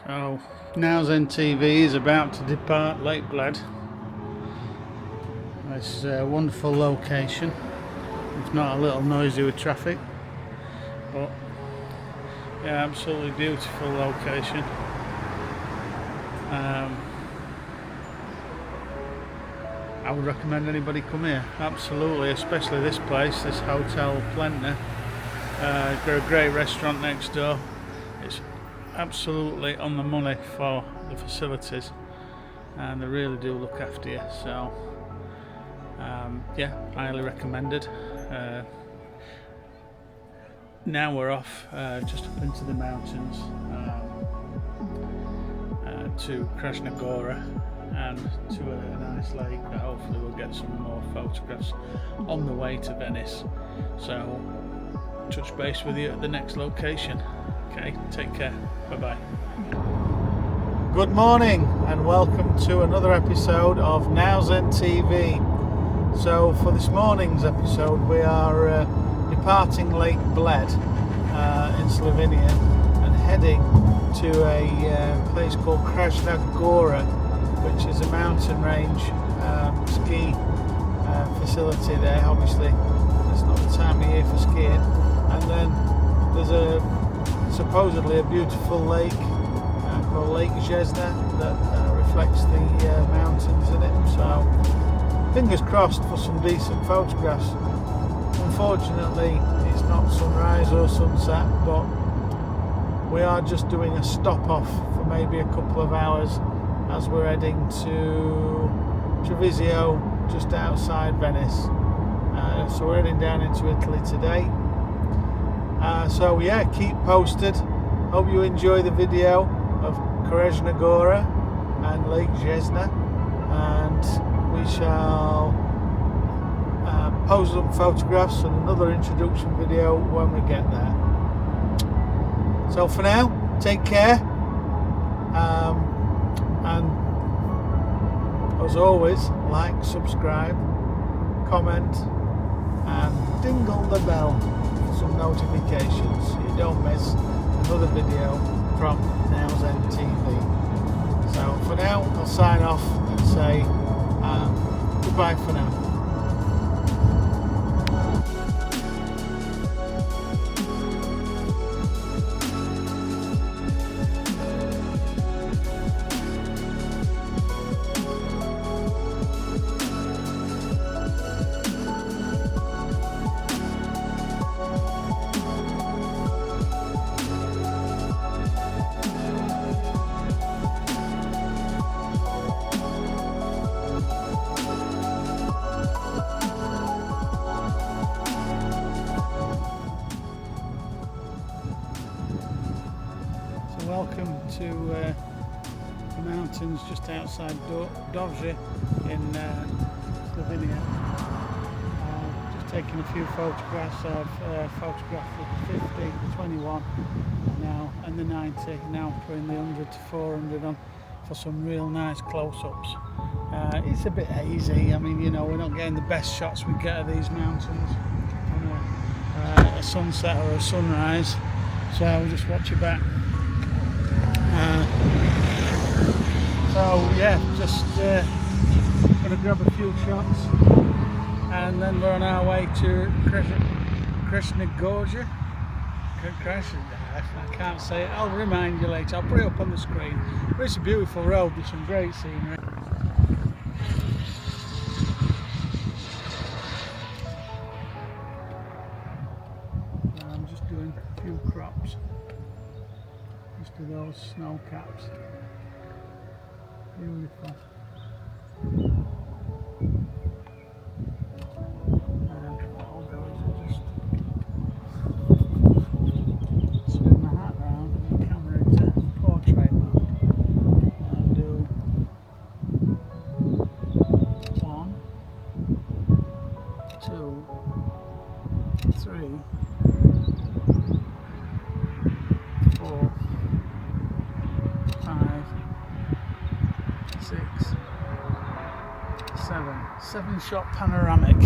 So now NTV is about to depart Lake Bled. It's a wonderful location, if not a little noisy with traffic, but yeah, absolutely beautiful location. I would recommend anybody come here, absolutely, especially this place, this Hotel Plentner. Got a great restaurant next door. It's absolutely on the money for the facilities, and they really do look after you. So yeah, highly recommended. Now we're off just up into the mountains to Kranjska Gora and to a nice lake that hopefully we'll get some more photographs on the way to Venice. So touch base with you at the next location. Okay, take care, bye bye. Good morning and welcome to another episode of Now's NTV. So for this morning's episode we are departing Lake Bled in Slovenia and heading to a place called Kranjska Gora, which is a mountain range ski facility there. Obviously it's not the time of year for skiing, and then there's supposedly a beautiful lake called Lake Jasna that reflects the mountains in it, so fingers crossed for some decent photographs. Unfortunately it's not sunrise or sunset, but we are just doing a stop off for maybe a couple of hours as we're heading to Treviso, just outside Venice. So we're heading down into Italy today. So yeah, keep posted. Hope you enjoy the video of Kranjska Gora and Lake Jasna, and we shall post some photographs and another introduction video when we get there. So for now, take care, and as always, like, subscribe, comment and dingle the bell for some notifications so you don't miss another video from Now's NTV. So for now, I'll sign off and say goodbye for now. Welcome to the mountains just outside Bavaria in Slovenia. Just taking a few photographs of photographed the 50, 21 now and the 90, now putting the 100 to 400 on for some real nice close-ups. It's a bit hazy, I mean, you know, we're not getting the best shots we get of these mountains on a sunset or a sunrise, so we'll just watch your back. So yeah, just gonna grab a few shots and then we're on our way to Kranjska Gora. I can't say it, I'll remind you later, I'll put it up on the screen. But it's a beautiful road with some great scenery. I'm just doing a few crops just to those snow caps. Beautiful. And what I'll do is just spin my hat round and the camera into portrait mode and do 1, 2, 3, 4, 5, 6, 7 shot panoramic.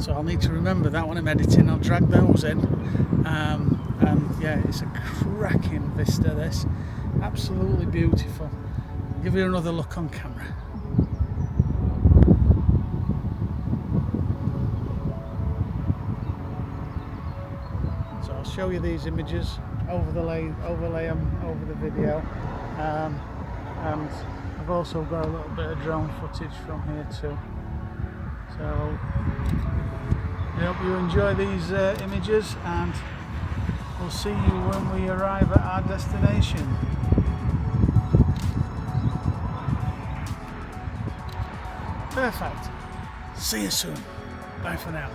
So I'll need to remember that when I'm editing. I'll drag those in, and yeah, it's a cracking vista this. Absolutely beautiful. I'll give you another look on camera. So I'll show you these images, overlay them over the video, and I've also got a little bit of drone footage from here too. So I hope you enjoy these images, and we'll see you when we arrive at our destination. Perfect. See you soon. Bye for now.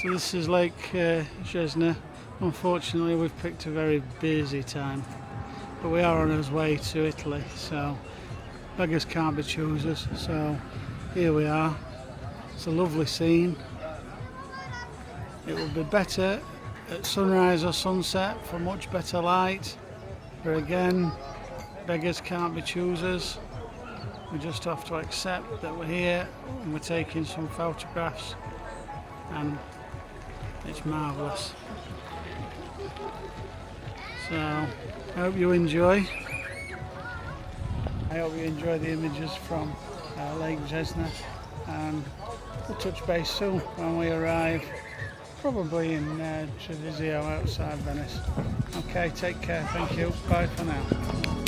So this is Lake Jasna. Unfortunately, we've picked a very busy time, but we are on our way to Italy, so beggars can't be choosers. So here we are. It's a lovely scene. It will be better at sunrise or sunset for much better light, but again, beggars can't be choosers. We just have to accept that we're here and we're taking some photographs, and it's marvellous. So I hope you enjoy. I hope you enjoy the images from Lake Jasna, and we'll touch base soon when we arrive, probably in Treviso outside Venice. Okay, take care, thank you, bye for now.